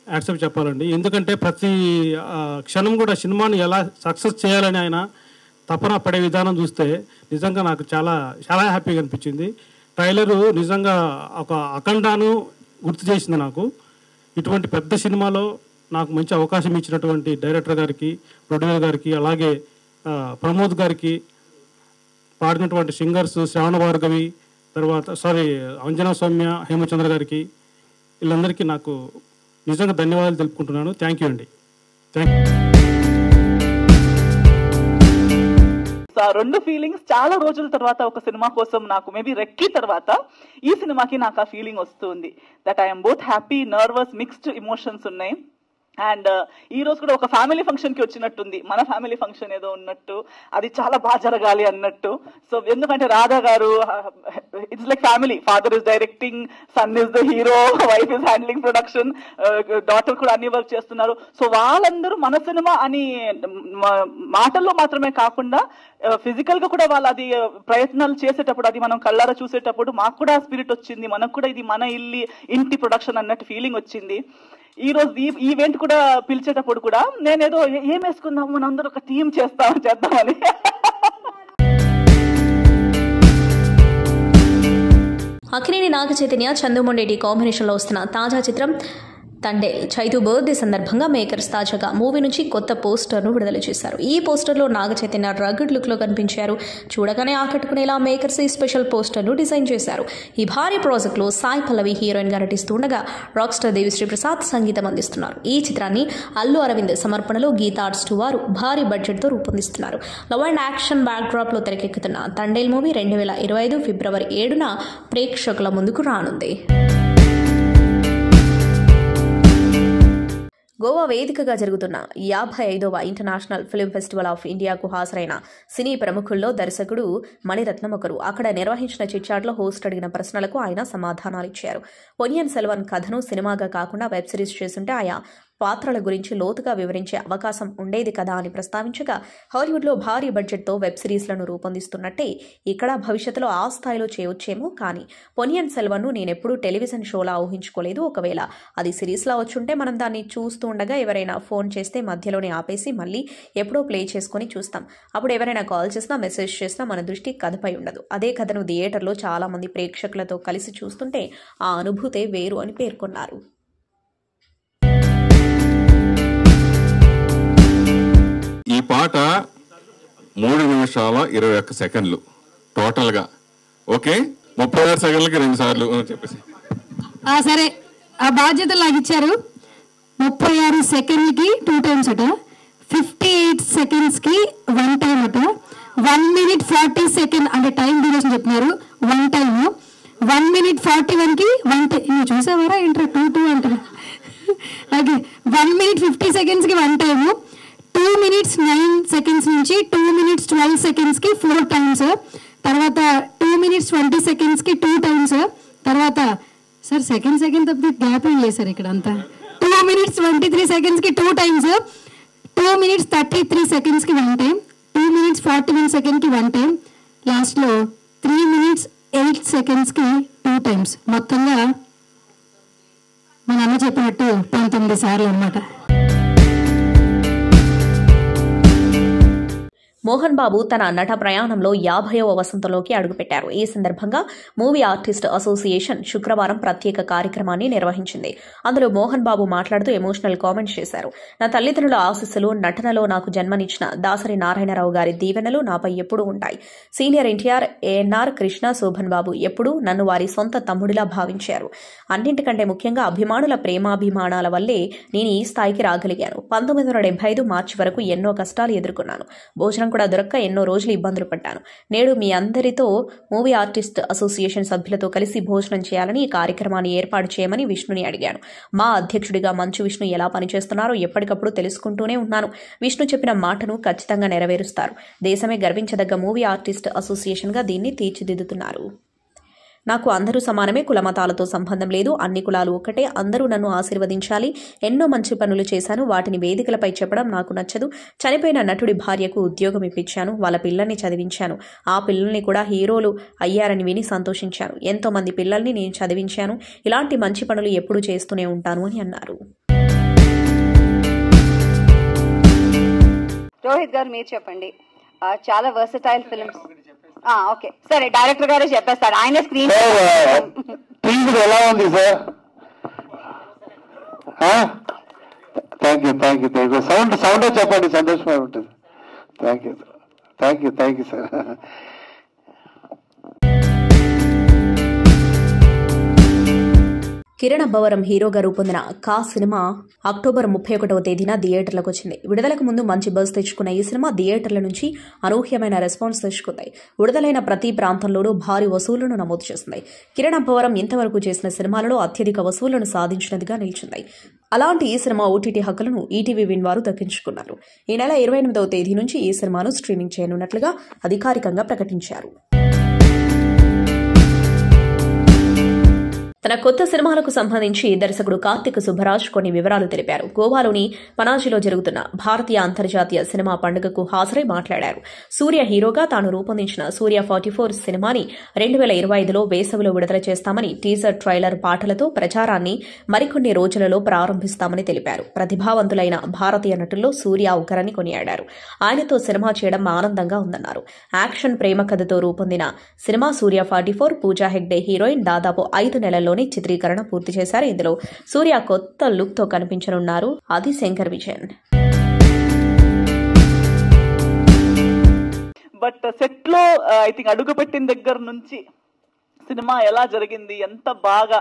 యాక్సెప్ట్ చెప్పాలండి. ఎందుకంటే ప్రతి క్షణం కూడా సినిమాని ఎలా సక్సెస్ చేయాలని ఆయన తపన పడే విధానం చూస్తే నిజంగా నాకు చాలా చాలా హ్యాపీగా అనిపించింది. ట్రైలరు నిజంగా ఒక అఖండాను గుర్తు చేసింది నాకు. ఇటువంటి పెద్ద సినిమాలో నాకు మంచి అవకాశం ఇచ్చినటువంటి డైరెక్టర్ గారికి, ప్రొడ్యూసర్ గారికి, అలాగే ప్రమోద్ గారికి, పాడినటువంటి సింగర్స్ శ్రావణ భార్గవి, తర్వాత అంజనా సౌమ్య, హేమచంద్ర గారికి, వీళ్ళందరికీ నాకు నిజంగా ధన్యవాదాలు తెలుపుకుంటున్నాను. థ్యాంక్ యూ అండి. Thank you. రెండు ఫీలింగ్స్ చాలా రోజుల తర్వాత ఒక సినిమా కోసం నాకు మేబీ రెక్కి తర్వాత ఈ సినిమాకి నాకు ఆ ఫీలింగ్ వస్తుంది. That I'm both happy, nervous, mixed emotions ఉన్నాయి. అండ్ ఈ రోజు కూడా ఒక ఫ్యామిలీ ఫంక్షన్ కి వచ్చినట్టుంది, మన ఫ్యామిలీ ఫంక్షన్ ఏదో ఉన్నట్టు, అది చాలా బాగా జరగాలి అన్నట్టు. సో ఎందుకంటే Radha garu it's like family, father is directing, son is the hero, wife is handling production, daughter కూడా అన్ని వర్క్ చేస్తున్నారు. సో వాళ్ళందరూ మన సినిమా అని మాటల్లో మాత్రమే కాకుండా ఫిజికల్ గా కూడా వాళ్ళు అది ప్రయత్నాలు చేసేటప్పుడు, అది మనం కళ్ళారా చూసేటప్పుడు మాకు కూడా స్పిరిట్ వచ్చింది, మనకు కూడా ఇది మన ఇంటి ప్రొడక్షన్ అన్నట్టు ఫీలింగ్ వచ్చింది. ఈ రోజు ఈ ఈవెంట్ కూడా పిలిచేటప్పుడు కూడా నేనేదో ఏం వేసుకుందాం మనందరూ ఒక టీం చేద్దామని. అక్కినేని నాగ చైతన్య చందుమొండేటి కాంబినేషన్లో వస్తున్న తాజా చిత్రం తండేల్ చైతు బర్త్డే సందర్భంగా మేకర్స్ తాజాగా మూవీ నుంచి కొత్త పోస్టర్ను విడుదల చేశారు. ఈ పోస్టర్లో నాగ చైతన్య రగ్డ్ లుక్లో కనిపించారు. చూడగానే ఆకట్టుకునేలా మేకర్స్ ఈ స్పెషల్ పోస్టర్ను డిజైన్ చేశారు. ఈ భారీ ప్రాజెక్టులో సాయి పల్లవి హీరోయిన్గా నటిస్తుండగా రాక్ స్టార్ దేవిశ్రీ ప్రసాద్ సంగీతం అందిస్తున్నారు. ఈ చిత్రాన్ని అల్లు అరవింద్ సమర్పణలో గీతా ఆర్ట్స్ 2 వారు భారీ బడ్జెట్తో రూపొందిస్తున్నారు. లవ్ అండ్ యాక్షన్ బ్యాక్డ్రాప్లో తెరకెక్కుతున్న తండేల్ మూవీ 2025 ఫిబ్రవరి 7న ప్రేక్షకుల ముందుకు రానుంది. గోవా వేదికగా జరుగుతున్న 55వ ఇంటర్నేషనల్ ఫిల్మ్ ఫెస్టివల్ ఆఫ్ ఇండియాకు హాజరైన సినీ ప్రముఖుల్లో దర్శకుడు మణిరత్నం ఒకరు. అక్కడ నిర్వహించిన చిట్చాట్లో హోస్ట్ అడిగిన ప్రశ్నలకు ఆయన సమాధానాలిచ్చారు. పొన్నియిన్ సెల్వన్ కథను సినిమాగా కాకుండా వెబ్ సిరీస్ చేస్తుంటే ఆయా పాత్రల గురించి లోతుగా వివరించే అవకాశం ఉండేది కదా అని ప్రస్తావించగా, హాలీవుడ్లో భారీ బడ్జెట్తో వెబ్ సిరీస్లను రూపొందిస్తున్నట్టే ఇక్కడ భవిష్యత్తులో ఆ స్థాయిలో చేయొచ్చేమో, కానీ పొన్నియిన్ సెల్వన్ను నేనెప్పుడూ టెలివిజన్ షోలా ఊహించుకోలేదు. ఒకవేళ అది సిరీస్లా వచ్చుంటే మనం దాన్ని చూస్తూ ఉండగా ఎవరైనా ఫోన్ చేస్తే మధ్యలోనే ఆపేసి మళ్ళీ ఎప్పుడో ప్లే చేసుకొని చూస్తాం. అప్పుడు ఎవరైనా కాల్ చేసినా మెసేజ్ చేసినా మన దృష్టి కథపై ఉండదు. అదే కథను థియేటర్లో చాలా మంది ప్రేక్షకులతో కలిసి చూస్తుంటే ఆ అనుభూతే వేరు అని పేర్కొన్నారు. ఈ పాట 3 నిమిషాల 21 సెకండ్లు టోటల్గా. ఓకే, 36 సెకండ్లకి 2 సార్లు చెప్పేసి. సరే, ఆ బాధ్యత లాగిచ్చారు. 36 సెకండ్లకి 2 టైమ్స్ అట, 58 సెకండ్స్కి 1 టైం అట, 1 minute 40 సెకండ్ అంటే టైం డ్యూరేషన్ చెప్తున్నారు 1 టైము, 1 minute 41కి 1 టైం. నువ్వు చూసావారా ఏంట్రా 2 అంటారు. Okay, 1 minute 50 సెకండ్స్కి 1 time, 2 minutes 9 seconds నుంచి 2 minutes 12 సెకండ్స్కి 4 టైమ్స్, తర్వాత 2 minutes 20 సెకండ్స్కి 2 టైమ్స్, తర్వాత సార్ సెకండ్ తప్పితే గ్యాప్ ఏం చేశారు ఇక్కడ అంతా. 2 minutes 23 సెకండ్స్కి 2 times, 2 minutes 33 సెకండ్స్కి 1 time, 2 minutes 41 సెకండ్కి 1 టైం, లాస్ట్లో 3 minutes 8 సెకండ్స్కి 2 టైమ్స్. మొత్తంగా మన అమ్మ చెప్పినట్టు 19 సార్లు అన్నమాట. మోహన్ బాబు తన నట ప్రయాణంలో 50వ వసంతంలోకి అడుగుపెట్టారు. ఈ సందర్భంగా మూవీ ఆర్టిస్ట్ అసోసియేషన్ శుక్రవారం ప్రత్యేక కార్యక్రమాన్ని నిర్వహించింది. అందులో మోహన్ బాబు మాట్లాడుతూ ఎమోషనల్ కామెంట్స్ చేశారు. నా తల్లిదండ్రుల ఆశీస్సులు, నటనలో నాకు జన్మనిచ్చిన దాసరి నారాయణరావు గారి దీవెనలు నాపై ఎప్పుడూ ఉంటాయి. సీనియర్ ఎన్టీఆర్, ఏఎన్ఆర్, కృష్ణ, శోభన్ బాబు ఎప్పుడూ నన్ను వారి సొంత తమ్ముడిలా భావించారు. అన్నింటికంటే ముఖ్యంగా అభిమానుల ప్రేమాభిమానాల వల్లే నేను ఈ స్థాయికి రాగలిగాను. 1975 మార్చి వరకు ఎన్నో కష్టాలు ఎదుర్కొన్నాను. భోజనం కూడా దొరక్క ఎన్నో రోజులు ఇబ్బందులు పడ్డాను. నేడు మీ అందరితో మూవీ ఆర్టిస్ట్ అసోసియేషన్ సభ్యులతో కలిసి భోజనం చేయాలని, ఈ కార్యక్రమాన్ని ఏర్పాటు చేయమని విష్ణుని అడిగాను. మా అధ్యక్షుడిగా మంచు విష్ణు ఎలా పనిచేస్తున్నారో ఎప్పటికప్పుడు తెలుసుకుంటూనే ఉన్నాను. విష్ణు చెప్పిన మాటను ఖచ్చితంగా నెరవేరుస్తారు. దేశమే గర్వించదగ్గ మూవీ ఆర్టిస్ట్ అసోసియేషన్గా దీన్ని తీర్చిదిద్దుతున్నారు. నాకు అందరూ సమానమే, కులమతాలతో సంబంధం లేదు, అన్ని కులాలు ఒక్కటే, అందరూ నన్ను ఆశీర్వదించాలి. ఎన్నో మంచి పనులు చేశాను, వాటిని వేదికలపై చెప్పడం నాకు నచ్చదు. చనిపోయిన నటుడి భార్యకు ఉద్యోగం ఇప్పించాను, వాళ్ళ పిల్లల్ని చదివించాను. ఆ పిల్లల్ని కూడా హీరోలు అయ్యారని విని సంతోషించాను. ఎంతో మంది పిల్లల్ని నేను చదివించాను. ఇలాంటి మంచి పనులు ఎప్పుడూ చేస్తూనే ఉంటాను అని అన్నారు. రోహిత్ గారు మీరు చెప్పండి. చాలా వర్సటైల్ ఫిల్మ్స్. ఓకే సరే, డైరెక్టర్ గారే చెప్పేస్తారు. ఆయన స్క్రీన్ ఎలా ఉంది సార్? థ్యాంక్ యూ సౌండ్ చెప్పండి, సంతోషంగా ఉంటుంది. Thank you sir. Kiran Abbavaram హీరోగా రూపొందిన కా సినిమా అక్టోబర్ 31వ తేదీన థియేటర్లకు వచ్చింది. విడుదలకు ముందు మంచి బజ్ తెచ్చుకున్న ఈ సినిమా థియేటర్ల నుంచి అనూహ్యమైన రెస్పాన్స్ తెచ్చుకుంది. విడుదలైన ప్రతి ప్రాంతంలోనూ భారీ వసూళ్లను నమోదు చేసింది. కిరణ్ అబ్బవరం ఇంతవరకు చేసిన సినిమాలలో అత్యధిక వసూళ్లను సాధించినదిగా నిలిచింది. అలాంటి ఈ సినిమా ఓటీటీ హక్కులను ఈటీవీ విన్ వారు దక్కించుకున్నారు. ఈ నెల 28వ తేదీ నుంచి ఈ సినిమాను స్ట్రీమింగ్ చేయనున్నట్లుగా అధికారికంగా ప్రకటించారు. తన కొత్త సినిమాలకు సంబంధించి దర్శకుడు కార్తిక్ సుబ్బరాజ్ కొన్ని వివరాలు తెలిపారు. గోవాలోని పనాజీలో జరుగుతున్న భారతీయ అంతర్జాతీయ సినిమా పండుగకు హాజరై మాట్లాడారు. సూర్య హీరోగా తాను రూపొందించిన సూర్య 44 సినిమాని 2025లో వేసవిలో విడుదల చేస్తామని, టీజర్ ట్రైలర్ పాటలతో ప్రచారాన్ని మరికొన్ని రోజులలో ప్రారంభిస్తామని తెలిపారు. ప్రతిభావంతులైన భారతీయ నటుల్లో సూర్య ఒకరని కొనియాడారు. ఆయనతో సినిమా చేయడం ఆనందంగా ఉందన్నారు. యాక్షన్ ప్రేమ కథతో రూపొందిన సినిమా సూర్య 44 పూజా హెగ్డే హీరోయిన్ దాదాపు 5 నెలల్లో చిత్రీకరణ పూర్తి చేశారు. ఇందులో సూర్య కొత్త లుక్ తో కనిపించనున్నారు. అది శంకర్ విజయన్. బట్ సెట్ లో ఐ థింక్ అడుగు పెట్టిన దగ్గర నుంచి సినిమా ఎలా జరిగింది, ఎంత బాగా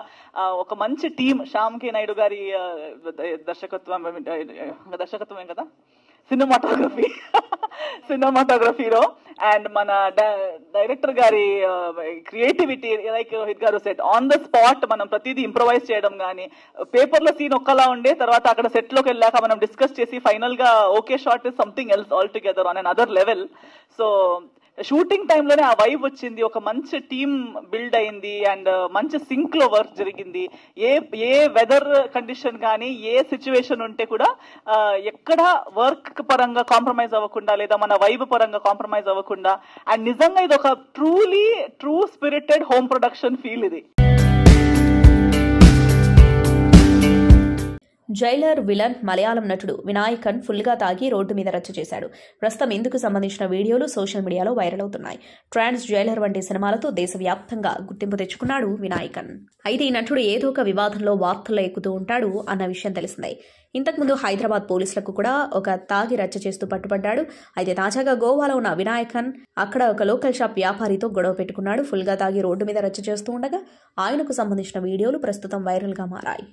ఒక మంచి టీం, శ్యామ్ కే నాయుడు గారి దర్శకత్వం కదా, సినిమాటోగ్రఫీలో అండ్ మన డైరెక్టర్ గారి క్రియేటివిటీ, లైక్ రోహిత్ గారు సెట్ ఆన్ ద స్పాట్ మనం ప్రతిదీ ఇంప్రొవైజ్ చేయడం కానీ, పేపర్లో సీన్ ఒక్కలా ఉండే తర్వాత అక్కడ సెట్ లోకి వెళ్ళాక మనం డిస్కస్ చేసి ఫైనల్ గా okay shot is something else all together on an other level. So shooting టైంలోనే ఆ వైబ్ వచ్చింది, ఒక మంచి టీమ్ బిల్డ్ అయింది అండ్ మంచి సింక్ లో వర్క్ జరిగింది. ఏ వెదర్ కండిషన్ కానీ, ఏ సిచ్యువేషన్ ఉంటే కూడా ఎక్కడ వర్క్ పరంగా కాంప్రమైజ్ అవ్వకుండా లేదా మన వైబ్ పరంగా కాంప్రమైజ్ అవ్వకుండా, అండ్ నిజంగా ఇది ఒక true spirited home production feel ఇది. జైలర్ విలన్ మలయాళం నటుడు వినాయకన్ ఫుల్గా తాగి రోడ్డు మీద రచ్చ చేశాడు. ప్రస్తుతం ఇందుకు సంబంధించిన వీడియోలు సోషల్ మీడియాలో వైరల్ అవుతున్నాయి. ట్రాన్స్ జైలర్ వంటి సినిమాలతో దేశవ్యాప్తంగా గుర్తింపు తెచ్చుకున్నాడు వినాయకన్. అయితే ఈ నటుడు ఏదో ఒక వివాదంలో వార్తల్లో ఎక్కుతూ ఉంటాడు అన్న విషయం తెలిసిందే. ఇంతకుముందు హైదరాబాద్ పోలీసులకు కూడా ఒక తాగి రచ్చ చేస్తూ పట్టుబడ్డాడు. అయితే తాజాగా గోవాలో ఉన్న వినాయకన్ అక్కడ ఒక లోకల్ షాప్ వ్యాపారితో గొడవ పెట్టుకున్నాడు. ఫుల్గా తాగి రోడ్డు మీద రచ్చ చేస్తూ ఉండగా ఆయనకు సంబంధించిన వీడియోలు ప్రస్తుతం వైరల్గా మారాయి.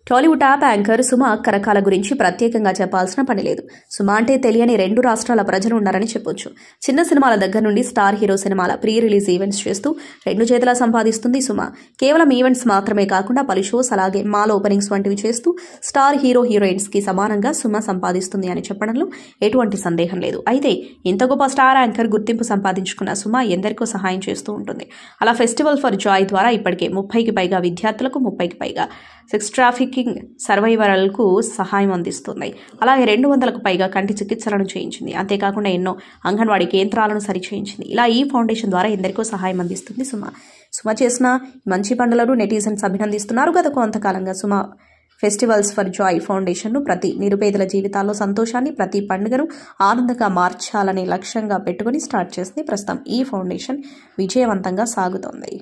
టాలీవుడ్ టాప్ యాంకర్ సుమ కరకాల గురించి ప్రత్యేకంగా చెప్పాల్సిన పని లేదు. సుమ అంటే తెలియని 2 రాష్ట్రాల ప్రజలు ఉన్నారని చెప్పొచ్చు. చిన్న సినిమాల దగ్గర నుండి స్టార్ హీరో సినిమాల ప్రీ రిలీజ్ ఈవెంట్స్ చేస్తూ 2 చేతులా సంపాదిస్తుంది సుమ. కేవలం ఈవెంట్స్ మాత్రమే కాకుండా పలు షోస్ అలాగే మాల్ ఓపెనింగ్స్ వంటివి చేస్తూ స్టార్ హీరో హీరోయిన్స్ కి సమానంగా సుమ సంపాదిస్తుంది అని చెప్పడంలో ఎటువంటి సందేహం లేదు. అయితే ఇంత గొప్ప స్టార్ యాంకర్ గుర్తింపు సంపాదించుకున్న సుమ ఎందరికో సహాయం చేస్తూ ఉంటుంది. అలా ఫెస్టివల్ ఫర్ జాయ్ ద్వారా ఇప్పటికే 30కి పైగా విద్యార్థులకు, 30కి పైగా సెక్స్ ట్రాఫికింగ్ సర్వైవర్లకు సహాయం అందిస్తుంది. అలాగే 200కు పైగా కంటి చికిత్సలను చేయించింది. అంతేకాకుండా ఎన్నో అంగన్వాడీ కేంద్రాలను సరిచేయించింది. ఇలా ఈ ఫౌండేషన్ ద్వారా ఎందరికో సహాయం అందిస్తుంది సుమ చేసిన మంచి పనులను నెటిజన్స్ అభినందిస్తున్నారు. గత కొంతకాలంగా సుమ ఫెస్టివల్స్ ఫర్ జాయ్ ఫౌండేషన్ను ప్రతి నిరుపేదల జీవితాల్లో సంతోషాన్ని, ప్రతి పండుగను ఆనందంగా మార్చాలనే లక్ష్యంగా పెట్టుకుని స్టార్ట్ చేసింది. ప్రస్తుతం ఈ ఫౌండేషన్ విజయవంతంగా సాగుతోంది.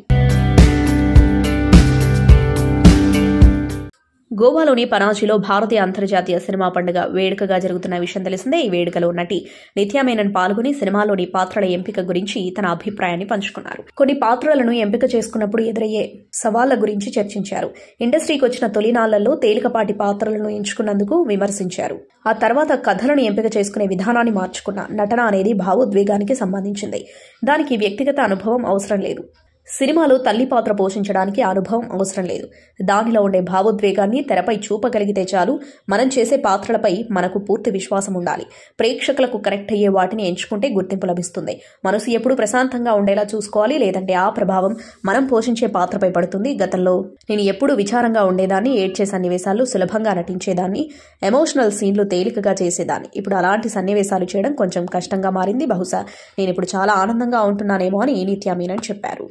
గోవాలోని పనాజీలో భారతీయ అంతర్జాతీయ సినిమా పండుగ వేడుకగా జరుగుతున్న విషయం తెలిసిందే. ఈ వేడుకలో నటి నిత్యా మేనన్ పాల్గొని సినిమాలోని పాత్రల ఎంపిక గురించి తన అభిప్రాయాన్ని పంచుకున్నారు. కొన్ని పాత్రలను ఎంపిక చేసుకున్నప్పుడు ఎదురయ్యే సవాళ్ల గురించి చర్చించారు. ఇండస్ట్రీకి వచ్చిన తొలినాళ్లలో తేలికపాటి పాత్రలను ఎంచుకున్నందుకు విమర్శించారు. ఆ తర్వాత కథలను ఎంపిక చేసుకునే విధానాన్ని మార్చుకున్న. నటన అనేది భావోద్వేగానికి సంబంధించింది. దానికి వ్యక్తిగత అనుభవం అవసరం లేదు. సినిమాలో తల్లి పాత్ర పోషించడానికి అనుభవం అవసరం లేదు. దానిలో ఉండే భావోద్వేగాన్ని తెరపై చూపగలిగితే చాలు. మనం చేసే పాత్రలపై మనకు పూర్తి విశ్వాసం ఉండాలి. ప్రేక్షకులకు కరెక్ట్ అయ్యే వాటిని ఎంచుకుంటే గుర్తింపు లభిస్తుంది. మనసు ఎప్పుడూ ప్రశాంతంగా ఉండేలా చూసుకోవాలి, లేదంటే ఆ ప్రభావం మనం పోషించే పాత్రపై పడుతుంది. గతంలో నేను ఎప్పుడూ విచారంగా ఉండేదాన్ని, ఏడ్చే సన్నివేశాలు సులభంగా నటించేదాన్ని, ఎమోషనల్ సీన్లు తేలికగా చేసేదాన్ని. ఇప్పుడు అలాంటి సన్నివేశాలు చేయడం కొంచెం కష్టంగా మారింది. బహుశా నేను ఇప్పుడు చాలా ఆనందంగా ఉంటున్నానేమో అని నిత్యా మీనన్ చెప్పారు.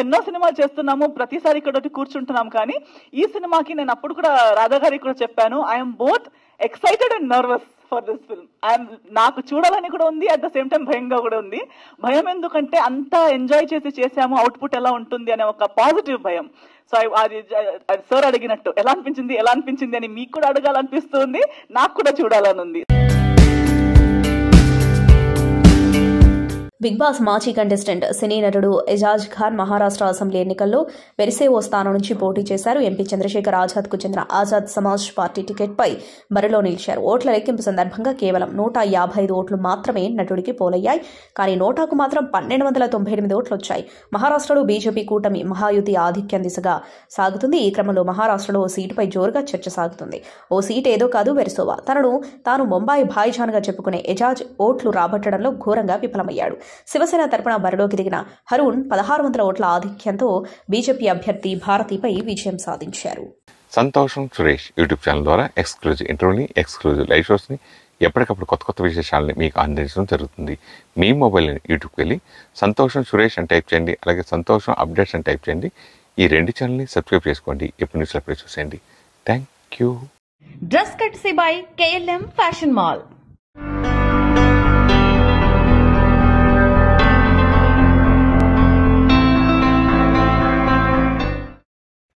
ఎన్నో సినిమాలు చేస్తున్నాము, ప్రతిసారి ఇక్కడ కూర్చుంటున్నాం, కానీ ఈ సినిమాకి నేను అప్పుడు కూడా రాధా గారికి కూడా చెప్పాను, I'm both excited and nervous for this film. నాకు చూడాలని కూడా ఉంది, అట్ ద సేమ్ టైం భయంగా కూడా ఉంది. భయం ఎందుకంటే అంతా ఎంజాయ్ చేసాము, అవుట్పుట్ ఎలా ఉంటుంది అనే ఒక పాజిటివ్ భయం. సో అది సార్ అడిగినట్టు ఎలా అనిపించింది అని మీకు కూడా అడగాలనిపిస్తుంది, నాకు కూడా చూడాలని ఉంది. బిగ్ బాస్ మాజీ కంటెస్టెంట్ సినీ నటుడు ఎజాజ్ ఖాన్ మహారాష్ట్ర అసెంబ్లీ ఎన్నికల్లో వెరిసేవో స్థానం నుంచి పోటీ చేశారు. ఎంపీ చంద్రశేఖర్ ఆజాద్ కు చెందిన ఆజాద్ సమాజ్ పార్టీ టికెట్పై బరిలో నిలిచారు. ఓట్ల లెక్కింపు సందర్భంగా కేవలం 155 ఓట్లు మాత్రమే నటుడికి పోలయ్యాయి. కానీ నోటాకు మాత్రం 1298 ఓట్లు వచ్చాయి. మహారాష్ట్రలో బీజేపీ కూటమి మహాయుతి ఆధిక్యం దిశగా సాగుతుంది. ఈ క్రమంలో మహారాష్ట్రలో ఓ సీటుపై జోరుగా చర్చ సాగుతుంది. ఓ సీటు ఏదో కాదు, వెరిసోవా. తాను ముంబాయి భాయిజాన్గా చెప్పుకునే ఎజాజ్ ఓట్లు రాబట్టడంలో ఘోరంగా విఫలమయ్యాడు. శివసేన తరపున బరిలోకి దిగిన హరూన్ 1600 ఓట్ల ఆధిక్యంతో బీజేపీ అభ్యర్థి భారతిపై విజయం సాధించారు. సంతోషం సురేష్ యూట్యూబ్ ఛానల్ ద్వారా ఎక్స్క్లూజివ్ ఇంటర్వ్యూని, ఎక్స్క్లూజివ్ లైవ్ షోస్ని, ఎప్పటికప్పుడు కొత్త విశేషాలని మీకు అందించడం జరుగుతుంది. మీ మొబైల్ యూట్యూబ్కి వెళ్ళి సంతోషం సురేష్ అని టైప్ చేయండి, అలాగే సంతోషం అప్డేట్స్ అని టైప్ చేయండి. ఈ 2 ఛానల్ని సబ్స్క్రైబ్ చేసుకోండి. ఎప్పుడు న్యూస్లో చూసేయండి. Thank you. Dress కట్సీ by KLM fashion mall.